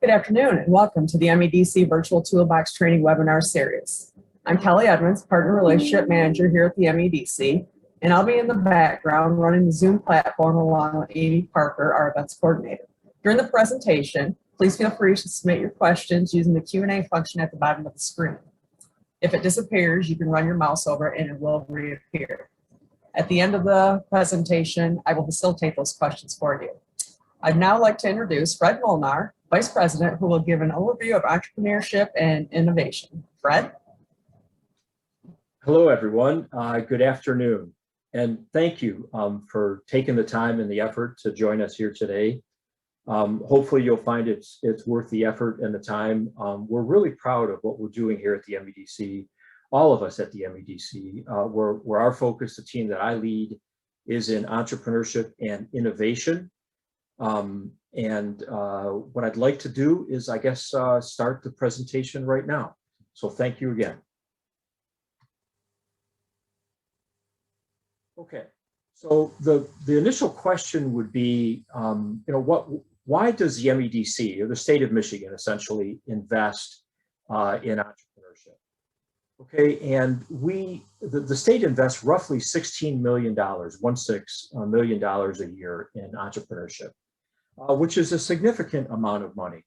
Good afternoon and welcome to the MEDC Virtual Toolbox Training Webinar Series. I'm Kelly Edmonds, Partner Relationship Manager here at the MEDC, and I'll be in the background running the Zoom platform along with Amy Parker, our Events Coordinator. During the presentation, please feel free to submit your questions using the Q&A function at the bottom of the screen. If it disappears, you can run your mouse over it and it will reappear. At the end of the presentation, I will facilitate those questions for you. I'd now like to introduce Fred Molnar, Vice President, who will give an overview of entrepreneurship and innovation. Fred? Hello, everyone. Good afternoon. And thank you for taking the time and the effort to join us here today. Hopefully you'll find it's worth the effort and the time. We're really proud of what we're doing here at the MEDC, all of us at the MEDC, where our focus, the team that I lead, is in entrepreneurship and innovation. What I'd like to do is, I guess, start the presentation right now. So thank you again. Okay, so the initial question would be, why does the MEDC, or the state of Michigan, essentially invest in entrepreneurship? Okay, and the state invests roughly $16 million, $16 million a year in entrepreneurship, which is a significant amount of money.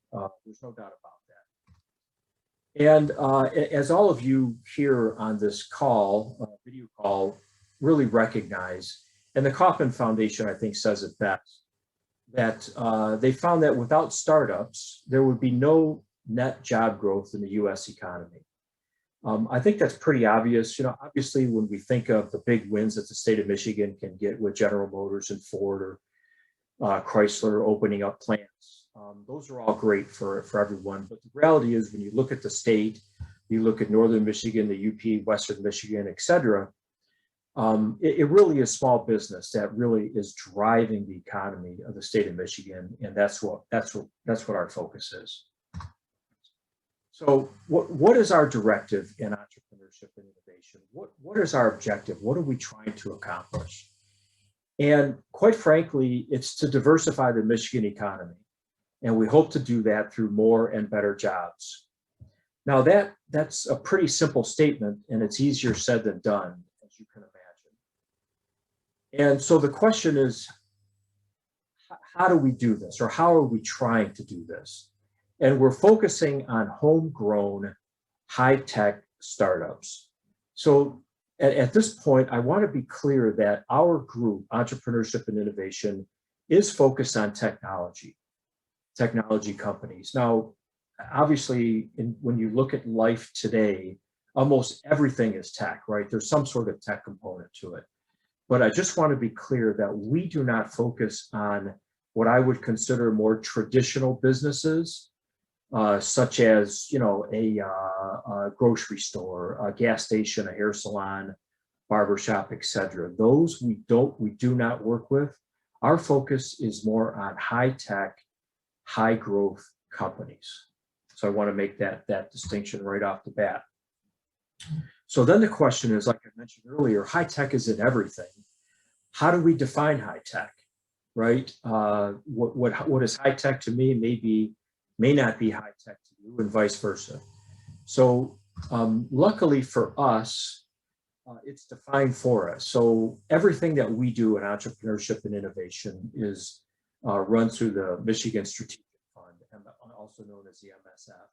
There's no doubt about that. And as all of you here on this call, video call, really recognize, and the Kauffman Foundation, I think, says it best, that they found that without startups, there would be no net job growth in the US economy. I think that's pretty obvious. Obviously, when we think of the big wins that the state of Michigan can get with General Motors and Ford or Chrysler opening up plants, those are all great for everyone. But the reality is, when you look at the state, you look at Northern Michigan, the UP, Western Michigan, et cetera, it really is small business that really is driving the economy of the state of Michigan, and that's what our focus is. So what is our directive in entrepreneurship and innovation? What is our objective? What are we trying to accomplish? And quite frankly, it's to diversify the Michigan economy. And we hope to do that through more and better jobs. Now that's a pretty simple statement, and it's easier said than done, as you can imagine. And so the question is, how do we do this? Or how are we trying to do this? And we're focusing on homegrown, high-tech startups. So at this point, I want to be clear that our group, Entrepreneurship and Innovation, is focused on technology companies. Now, obviously, when you look at life today, almost everything is tech, right? There's some sort of tech component to it. But I just want to be clear that we do not focus on what I would consider more traditional businesses, such as, a grocery store, a gas station, a hair salon, barbershop, etc. Those we do not work with. Our focus is more on high-tech, high-growth companies. So I want to make that distinction right off the bat. So then the question is, like I mentioned earlier, high-tech is in everything. How do we define high-tech, right? What is high-tech to me may not be high-tech to you, and vice versa. So luckily for us, it's defined for us. So everything that we do in entrepreneurship and innovation is run through the Michigan Strategic Fund, also known as the MSF.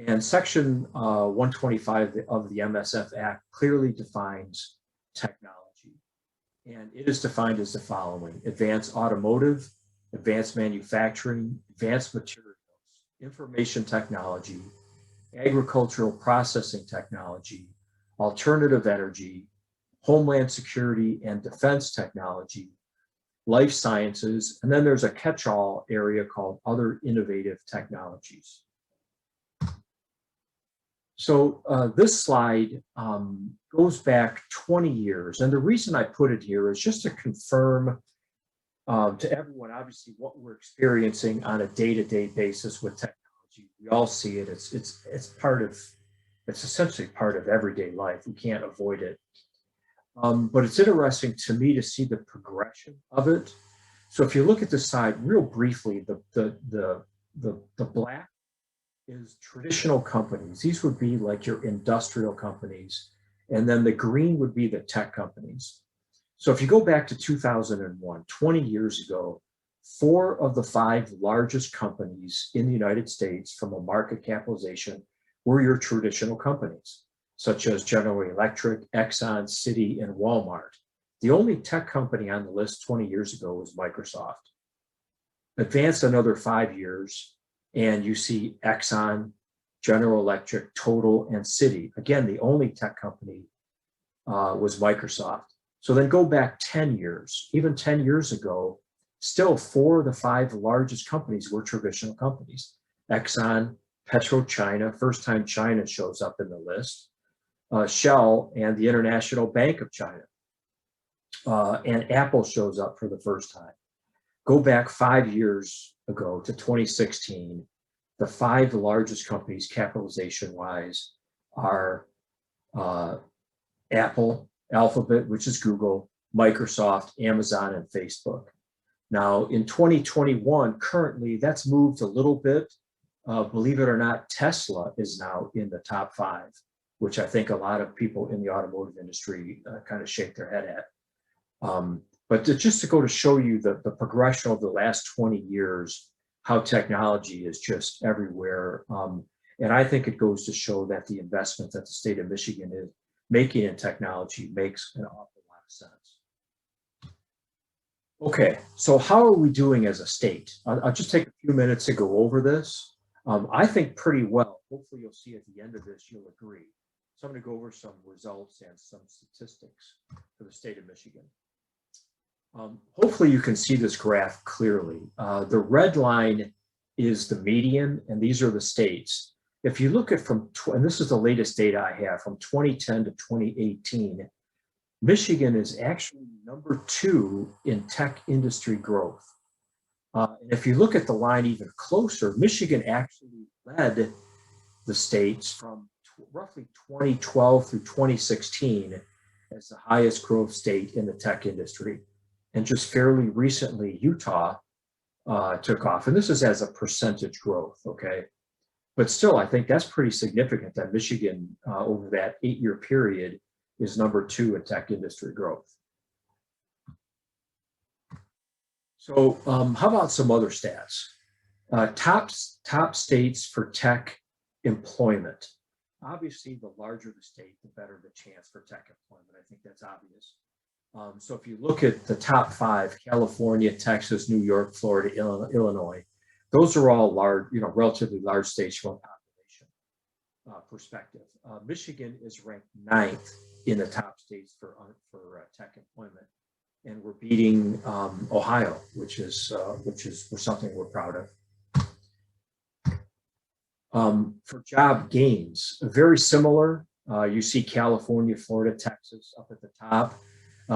And Section 125 of the MSF Act clearly defines technology. And it is defined as the following: advanced automotive, advanced manufacturing, advanced materials, information technology, agricultural processing technology, alternative energy, homeland security and defense technology, life sciences, and then there's a catch-all area called other innovative technologies. So this slide goes back 20 years. And the reason I put it here is just to confirm to everyone, obviously, what we're experiencing on a day-to-day basis with technology. We all see it. It's essentially part of everyday life. We can't avoid it. But it's interesting to me to see the progression of it. So if you look at the side real briefly, the the black is traditional companies. These would be like your industrial companies. And then the green would be the tech companies. So if you go back to 2001, 20 years ago, 4 of the 5 largest companies in the United States from a market capitalization were your traditional companies, such as General Electric, Exxon, Citi, and Walmart. The only tech company on the list 20 years ago was Microsoft. Advance another 5 years, and you see Exxon, General Electric, Total, and Citi. Again, the only tech company was Microsoft. So then go back 10 years. Even 10 years ago, still 4 of the 5 largest companies were traditional companies. Exxon, PetroChina, first time China shows up in the list, Shell, and the International Bank of China. And Apple shows up for the first time. Go back 5 years ago to 2016, the 5 largest companies capitalization-wise are Apple, Alphabet, which is Google, Microsoft, Amazon, and Facebook. Now, in 2021, currently, that's moved a little bit. Believe it or not, Tesla is now in the top 5, which I think a lot of people in the automotive industry kind of shake their head at. But just to go to show you the progression of the last 20 years, how technology is just everywhere. And I think it goes to show that the investment that the state of Michigan is making in technology makes an awful lot of sense. Okay, so how are we doing as a state? I'll just take a few minutes to go over this. I think pretty well. Hopefully you'll see at the end of this, you'll agree. So I'm going to go over some results and some statistics for the state of Michigan. Hopefully you can see this graph clearly. The red line is the median, and these are the states. If you look at and this is the latest data I have, from 2010 to 2018, Michigan is actually number 2 in tech industry growth. And if you look at the line even closer, Michigan actually led the states from roughly 2012 through 2016 as the highest growth state in the tech industry. And just fairly recently, Utah took off. And this is as a percentage growth, okay? But still, I think that's pretty significant that Michigan, over that 8-year period, is number 2 in tech industry growth. So how about some other stats? Top states for tech employment. Obviously, the larger the state, the better the chance for tech employment. I think that's obvious. So if you look at the top 5, California, Texas, New York, Florida, Illinois, those are all large, relatively large states from a population perspective. Michigan is ranked 9th in the top states for tech employment, and we're beating Ohio, which is something we're proud of. For job gains, very similar. You see California, Florida, Texas up at the top.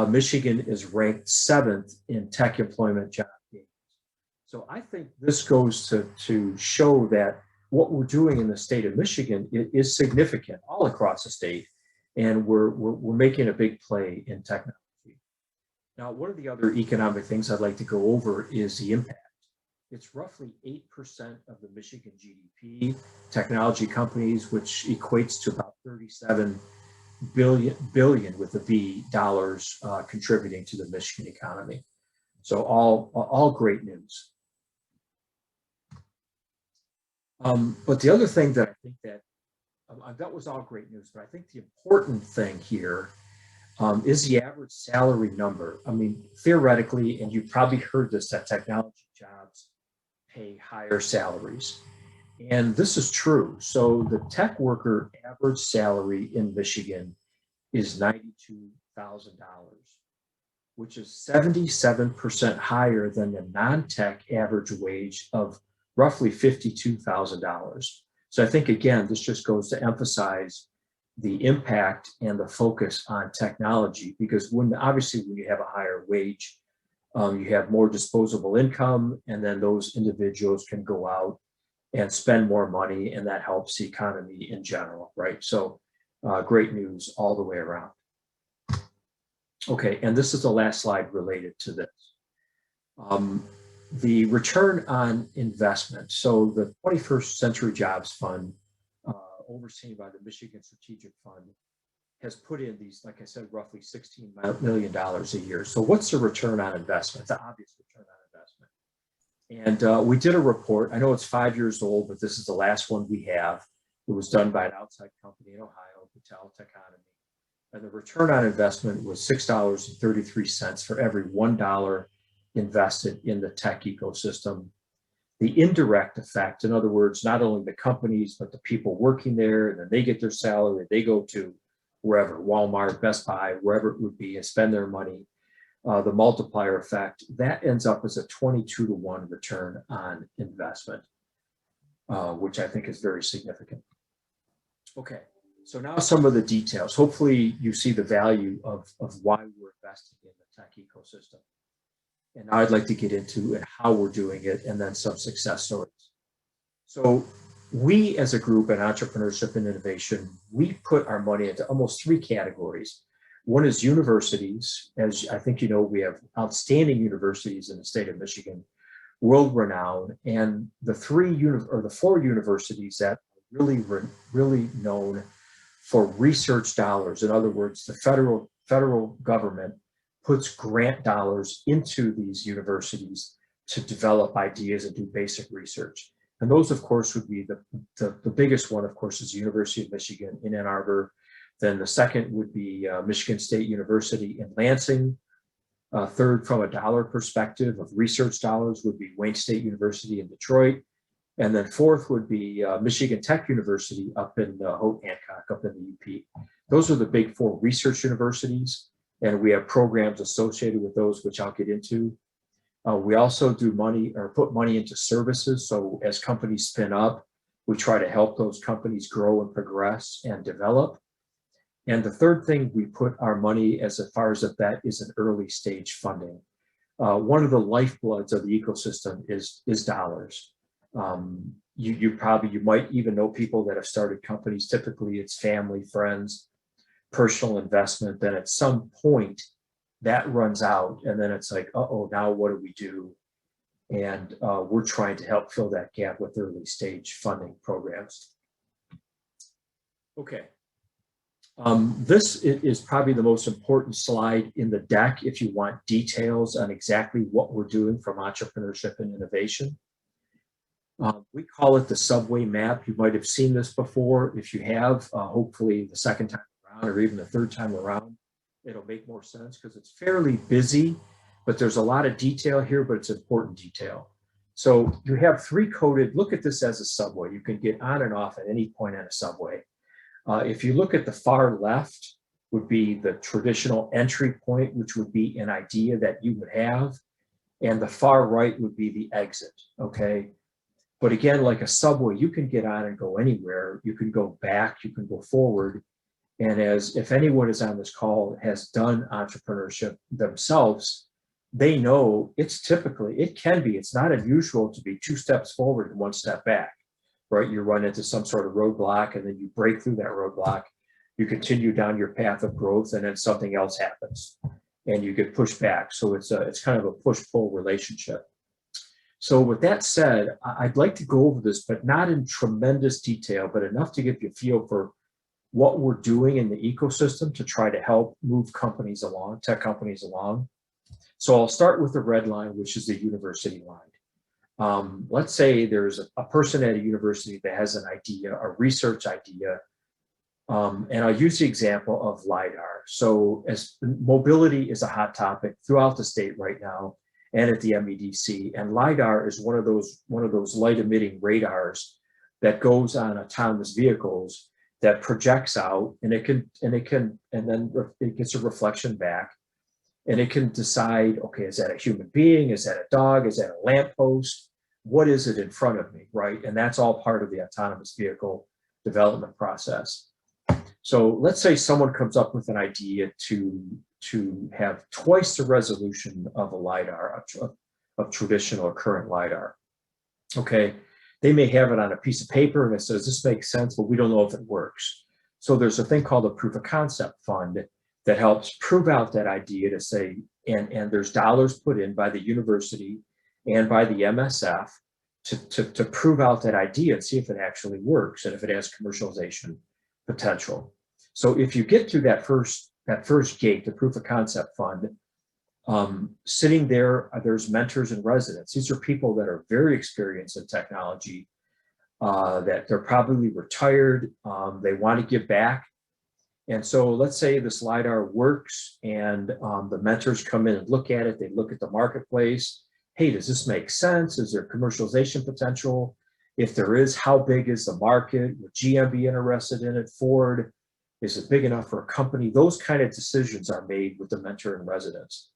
Michigan is ranked 7th in tech employment job gains. So I think this goes to show that what we're doing in the state of Michigan is significant all across the state, and we're making a big play in technology. Now, one of the other economic things I'd like to go over is the impact. It's roughly 8% of the Michigan GDP, technology companies, which equates to about 37 billion with a B dollars contributing to the Michigan economy. So all great news. But the other thing that I think that was all great news, but I think the important thing here is the average salary number. I mean, theoretically, and you've probably heard this, that technology jobs pay higher salaries. And this is true. So the tech worker average salary in Michigan is $92,000, which is 77% higher than the non-tech average wage of roughly $52,000. So I think, again, this just goes to emphasize the impact and the focus on technology, because obviously when you have a higher wage, you have more disposable income, and then those individuals can go out and spend more money, and that helps the economy in general, right? So great news all the way around. Okay, and this is the last slide related to this. the return on investment. So the 21st Century Jobs Fund, overseen by the Michigan Strategic Fund, has put in these, like I said, roughly $16 million a year. So what's the return on investment? The obvious return on investment. And we did a report. I know it's 5 years old, but this is the last one we have. It was done by an outside company in Ohio, Patel Techonomy. And the return on investment was $6.33 for every $1 invested in the tech ecosystem. The indirect effect, in other words, not only the companies, but the people working there, and then they get their salary, they go to wherever, Walmart, Best Buy, wherever it would be, and spend their money. The multiplier effect, that ends up as a 22-to-1 return on investment, which I think is very significant. Okay, so now some of the details. Hopefully you see the value of why we're investing in the tech ecosystem. And now I'd like to get into how we're doing it and then some success stories. So we as a group in entrepreneurship and innovation, we put our money into almost 3 categories. One is universities. As I think you know, we have outstanding universities in the state of Michigan, world-renowned, and the 4 universities that are really known for research dollars. In other words, the federal government puts grant dollars into these universities to develop ideas and do basic research. And those, of course, would be the biggest one, of course, is the University of Michigan in Ann Arbor. Then the second would be Michigan State University in Lansing. Third, from a dollar perspective of research dollars, would be Wayne State University in Detroit. And then fourth would be Michigan Tech University up in Houghton Hancock, up in the UP. Those are the big 4 research universities. And we have programs associated with those, which I'll get into. We also do put money into services. So as companies spin up, we try to help those companies grow and progress and develop. And the third thing we put our money as far as a bet is an early stage funding. One of the lifebloods of the ecosystem is dollars. You might even know people that have started companies. Typically it's family, friends, personal investment. Then at some point that runs out, and then it's like, uh-oh, now what do we do? And we're trying to help fill that gap with early stage funding programs. Okay. This is probably the most important slide in the deck if you want details on exactly what we're doing from entrepreneurship and innovation. We call it the subway map. You might have seen this before. If you have, hopefully the second time around or even the third time around, it'll make more sense because it's fairly busy, but there's a lot of detail here, but it's important detail. So you have 3 coded, look at this as a subway. You can get on and off at any point on a subway. If you look at the far left would be the traditional entry point, which would be an idea that you would have. And the far right would be the exit, okay? But again, like a subway, you can get on and go anywhere. You can go back, you can go forward. And if anyone is on this call has done entrepreneurship themselves, they know it's not unusual to be 2 steps forward and 1 step back, right? You run into some sort of roadblock and then you break through that roadblock. You continue down your path of growth and then something else happens and you get pushed back. So it's kind of a push-pull relationship. So with that said, I'd like to go over this, but not in tremendous detail, but enough to give you a feel for what we're doing in the ecosystem to try to help move companies along, tech companies along. So I'll start with the red line, which is the university line. Let's say there's a person at a university that has an idea, a research idea, and I'll use the example of LiDAR. So as mobility is a hot topic throughout the state right now and at the MEDC, and LiDAR is one of those light emitting radars that goes on autonomous vehicles that projects out, and then it gets a reflection back, and it can decide, okay, is that a human being? Is that a dog? Is that a lamppost? What is it in front of me, right? And that's all part of the autonomous vehicle development process. So let's say someone comes up with an idea to have twice the resolution of a LiDAR, of traditional or current LiDAR. Okay, they may have it on a piece of paper and it says, this makes sense, but we don't know if it works. So there's a thing called a proof of concept fund that helps prove out that idea to say, and there's dollars put in by the university and by the MSF to prove out that idea and see if it actually works and if it has commercialization potential. So if you get through that first gate, the proof of concept fund, sitting there, there's mentors and residents. These are people that are very experienced in technology, that they're probably retired, they want to give back. And so let's say this LiDAR works and the mentors come in and look at it, they look at the marketplace. Hey, does this make sense? Is there commercialization potential? If there is, how big is the market? Would GM be interested in it? Ford? Is it big enough for a company? Those kind of decisions are made with the mentor and residents.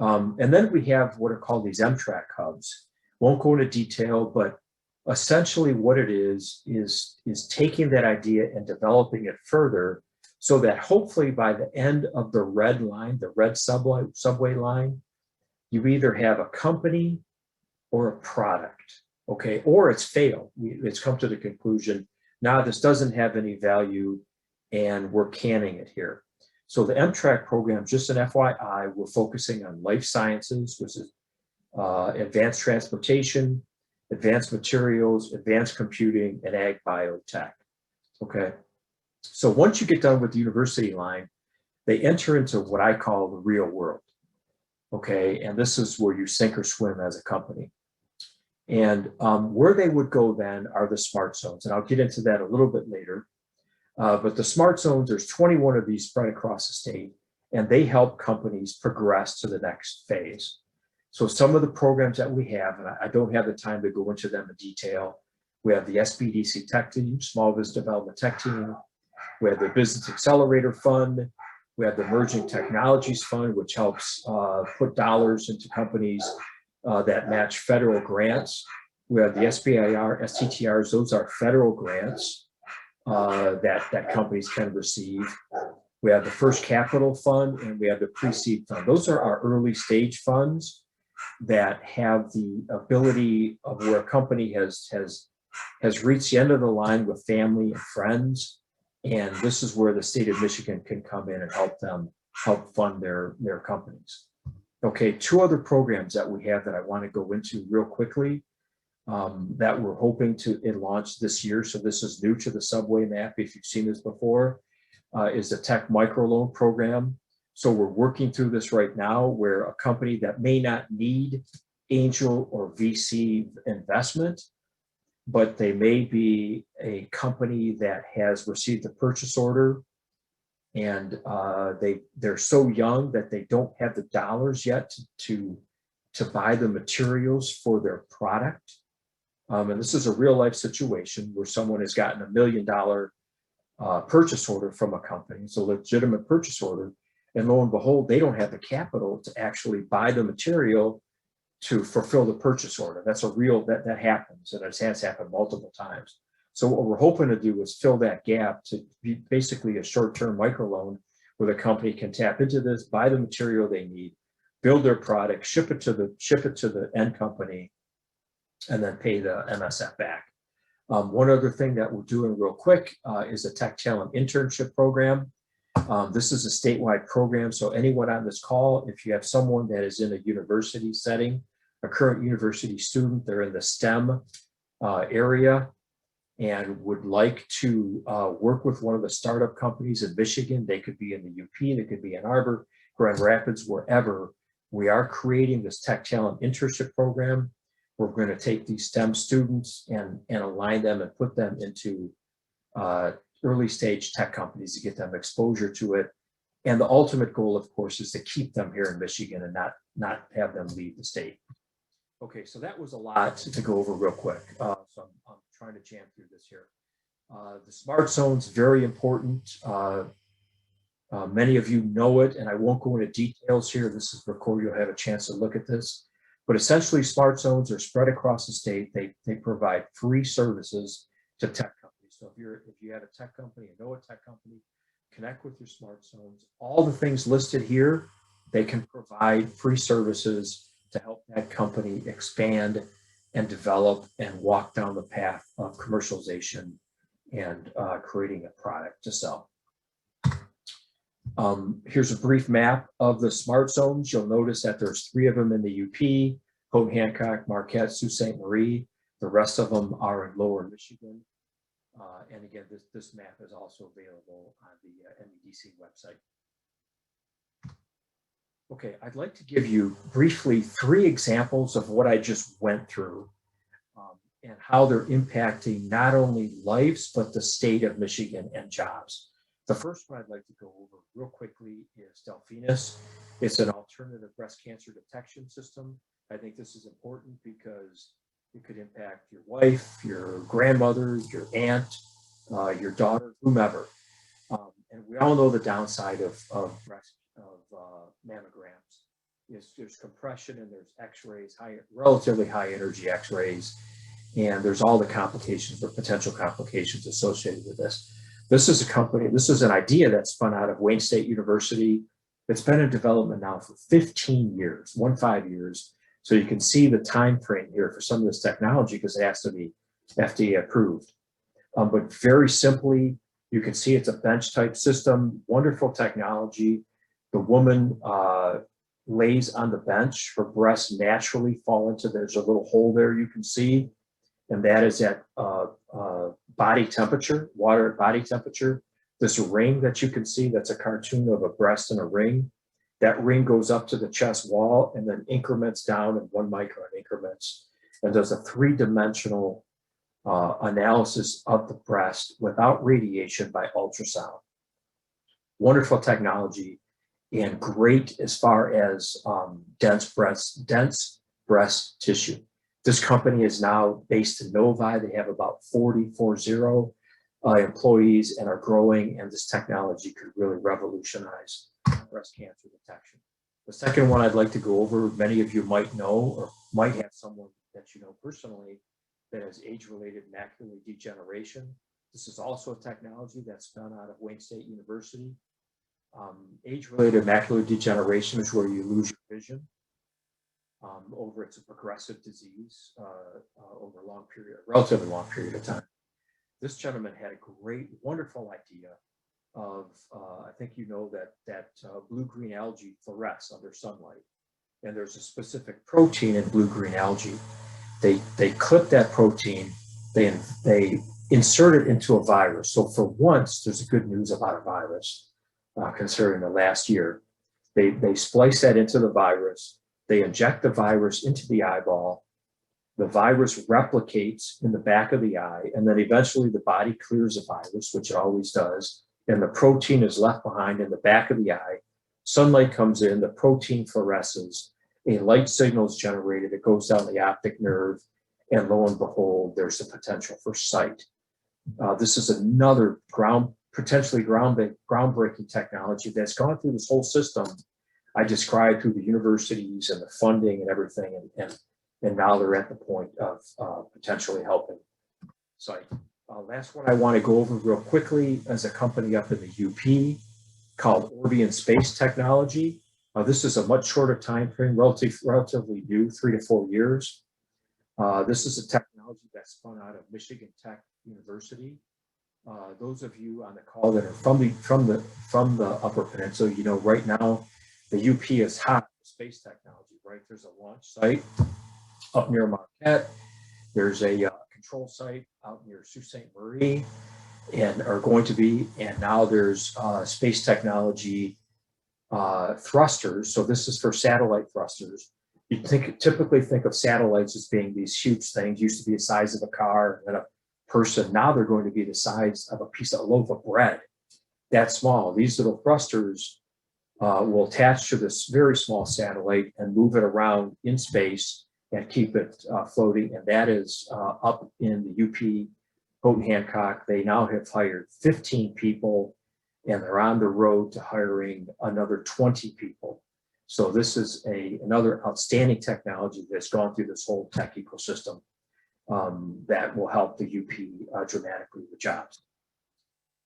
And then we have what are called these M-Track hubs. Won't go into detail, but essentially what it is taking that idea and developing it further so that hopefully by the end of the red line, the red subway line, you either have a company or a product, okay? Or it's failed. It's come to the conclusion, now this doesn't have any value and we're canning it here. So the M-Track program, just an FYI, we're focusing on life sciences, which is advanced transportation, advanced materials, advanced computing, and ag biotech, okay? So once you get done with the university line, they enter into what I call the real world, okay? And this is where you sink or swim as a company. And where they would go then are the smart zones, and I'll get into that a little bit later. But the smart zones, there's 21 of these spread across the state, and they help companies progress to the next phase. So some of the programs that we have, and I don't have the time to go into them in detail, we have the SBDC Tech Team, Small Business Development Tech Team, we have the Business Accelerator Fund, we have the Emerging Technologies Fund, which helps put dollars into companies that match federal grants. We have the SBIR, STTRs, those are federal grants that companies can receive. We have the First Capital Fund and we have the Pre-Seed Fund. Those are our early stage funds that have the ability of where a company has reached the end of the line with family and friends. And this is where the state of Michigan can come in and help fund their companies. Okay, two other programs that we have that I want to go into real quickly that we're hoping to launch this year. So this is new to the subway map. If you've seen this before, is the Tech Microloan Program. So we're working through this right now where a company that may not need angel or VC investment, but they may be a company that has received a purchase order and they're so young that they don't have the dollars yet to buy the materials for their product. And this is a real life situation where someone has gotten $1 million purchase order from a company. It's a legitimate purchase order. And lo and behold, they don't have the capital to actually buy the material to fulfill the purchase order. That's a real, that happens, and it has happened multiple times. So what we're hoping to do is fill that gap to be basically a short-term microloan where the company can tap into this, buy the material they need, build their product, ship it to the end company, and then pay the MSF back. One other thing that we're doing real quick is a Tech Talent Internship Program. This is a statewide program, so anyone on this call, if you have someone that is in a university setting, a current university student, they're in the STEM area and would like to work with one of the startup companies in Michigan, they could be in the UP, they could be in Ann Arbor, Grand Rapids, wherever. We are creating this Tech Talent Internship Program. We're going to take these STEM students and align them and put them into early stage tech companies to get them exposure to it. And the ultimate goal, of course, is to keep them here in Michigan and not have them leave the state. Okay, so that was a lot to go over real quick. So I'm trying to jam through this here. The smart zone's very important. Many of you know it, and I won't go into details here. This is recorded, you'll have a chance to look at this. But essentially, smart zones are spread across the state. They provide free services to tech companies. So if you have a tech company, you know a tech company, connect with your smart zones. All the things listed here, they can provide free services to help that company expand and develop and walk down the path of commercialization and creating a product to sell. Here's a brief map of the smart zones. You'll notice that there's 3 of them in the UP, Houghton Hancock, Marquette, Sault Ste. Marie. The rest of them are in Lower Michigan. And again, this map is also available on the MEDC website. Okay, I'd like to give you briefly 3 examples of what I just went through and how they're impacting not only lives, but the state of Michigan and jobs. The first one I'd like to go over real quickly is Delphinus. It's an alternative breast cancer detection system. I think this is important because it could impact your wife, your grandmother, your aunt, your daughter, whomever. And we all know the downside of mammograms is there's compression and there's x-rays, relatively high energy x-rays, and there's all the complications or potential complications associated with this. This is an idea that spun out of Wayne State University. It's been in development now for 15 years, 15 years. So you can see the time frame here for some of this technology because it has to be FDA approved. But very simply, you can see it's a bench type system, wonderful technology. The woman lays on the bench, her breasts naturally fall into, there's a little hole there you can see, and that is at body temperature, water at body temperature. This ring that you can see, that's a cartoon of a breast and a ring. That ring goes up to the chest wall and then increments down in 1 micron increments and does a 3-dimensional analysis of the breast without radiation by ultrasound. Wonderful technology and great as far as dense breast tissue. This company is now based in Novi. They have about 40 employees and are growing, and this technology could really revolutionize breast cancer detection. The second one I'd like to go over, many of you might know or might have someone that you know personally that has age-related macular degeneration. This is also a technology that's spun out of Wayne State University. Age-related macular degeneration is where you lose your vision. It's a progressive disease over a relatively long period of time. This gentleman had a great, wonderful idea of, I think you know that blue-green algae fluoresce under sunlight. And there's a specific protein in blue-green algae. They clip that protein, they insert it into a virus. So for once, there's good news about a virus concerning the last year. They splice that into the virus. They inject the virus into the eyeball. The virus replicates in the back of the eye, and then eventually the body clears the virus, which it always does, and the protein is left behind in the back of the eye. Sunlight comes in, the protein fluoresces, a light signal is generated, it goes down the optic nerve, and lo and behold, there's the potential for sight. This is another potentially groundbreaking technology that's gone through this whole system I described through the universities and the funding and everything, and now they're at the point of potentially helping sight. Last one I want to go over real quickly is a company up in the UP called Orbion Space Technology. This is a much shorter time frame, relatively new, 3 to 4 years. This is a technology that's spun out of Michigan Tech University. Those of you on the call that are from the Upper Peninsula, you know right now the UP is hot for space technology, right? There's a launch site up near Marquette. There's a control site out near Sault Ste. Marie, and now there's space technology thrusters. So this is for satellite thrusters. You typically think of satellites as being these huge things, used to be the size of a car and a person. Now they're going to be the size of a loaf of bread, that small. These little thrusters will attach to this very small satellite and move it around in space and keep it floating. And that is up in the UP, Houghton Hancock. They now have hired 15 people, and they're on the road to hiring another 20 people. So this is another outstanding technology that's gone through this whole tech ecosystem that will help the UP dramatically with jobs.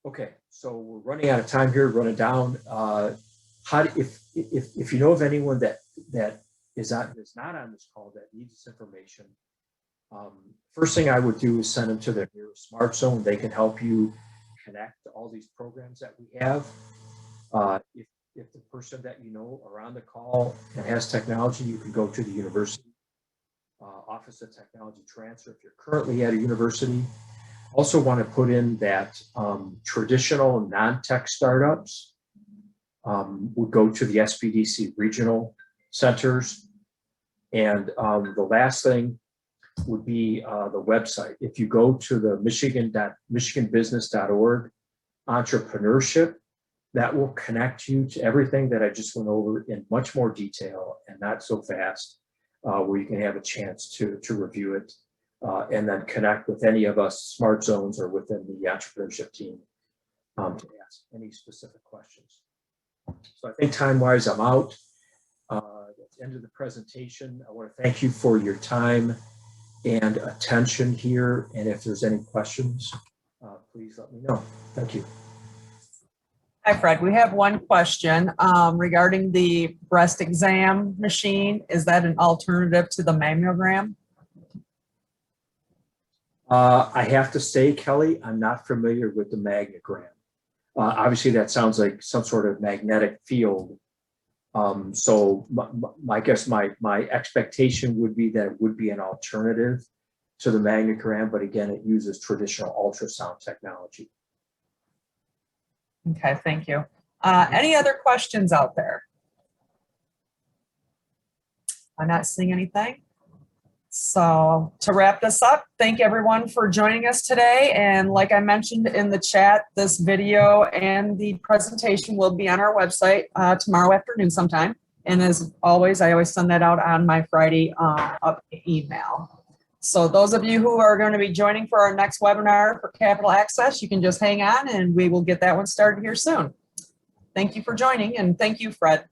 Okay, so we're running out of time here, running down. If you know of anyone that is not on this call that needs this information, first thing I would do is send them to their nearest smart zone. They can help you connect to all these programs that we have. If the person that you know are on the call and has technology, you can go to the university Office of Technology Transfer. If you're currently at a university, also want to put in that traditional non-tech startups would go to the SBDC regional centers. And the last thing would be the website. If you go to the michiganbusiness.org entrepreneurship, that will connect you to everything that I just went over in much more detail and not so fast, where you can have a chance to review it and then connect with any of us smart zones or within the entrepreneurship team to ask any specific questions. So I think time-wise, I'm out. At the end of the presentation, I want to thank you for your time and attention here. And if there's any questions, please let me know. Thank you. Hi, Fred. We have one question regarding the breast exam machine. Is that an alternative to the mammogram? I have to say, Kelly, I'm not familiar with the magnogram. Obviously, that sounds like some sort of magnetic field. So my guess, my expectation would be that it would be an alternative to the magnogram, but again, it uses traditional ultrasound technology. Okay, thank you. Any other questions out there? I'm not seeing anything. So to wrap this up, thank everyone for joining us today. And like I mentioned in the chat, this video and the presentation will be on our website tomorrow afternoon sometime. And as always, I always send that out on my Friday email. So those of you who are going to be joining for our next webinar for Capital Access, you can just hang on and we will get that one started here soon. Thank you for joining, and thank you, Fred.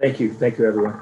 Thank you. Thank you, everyone.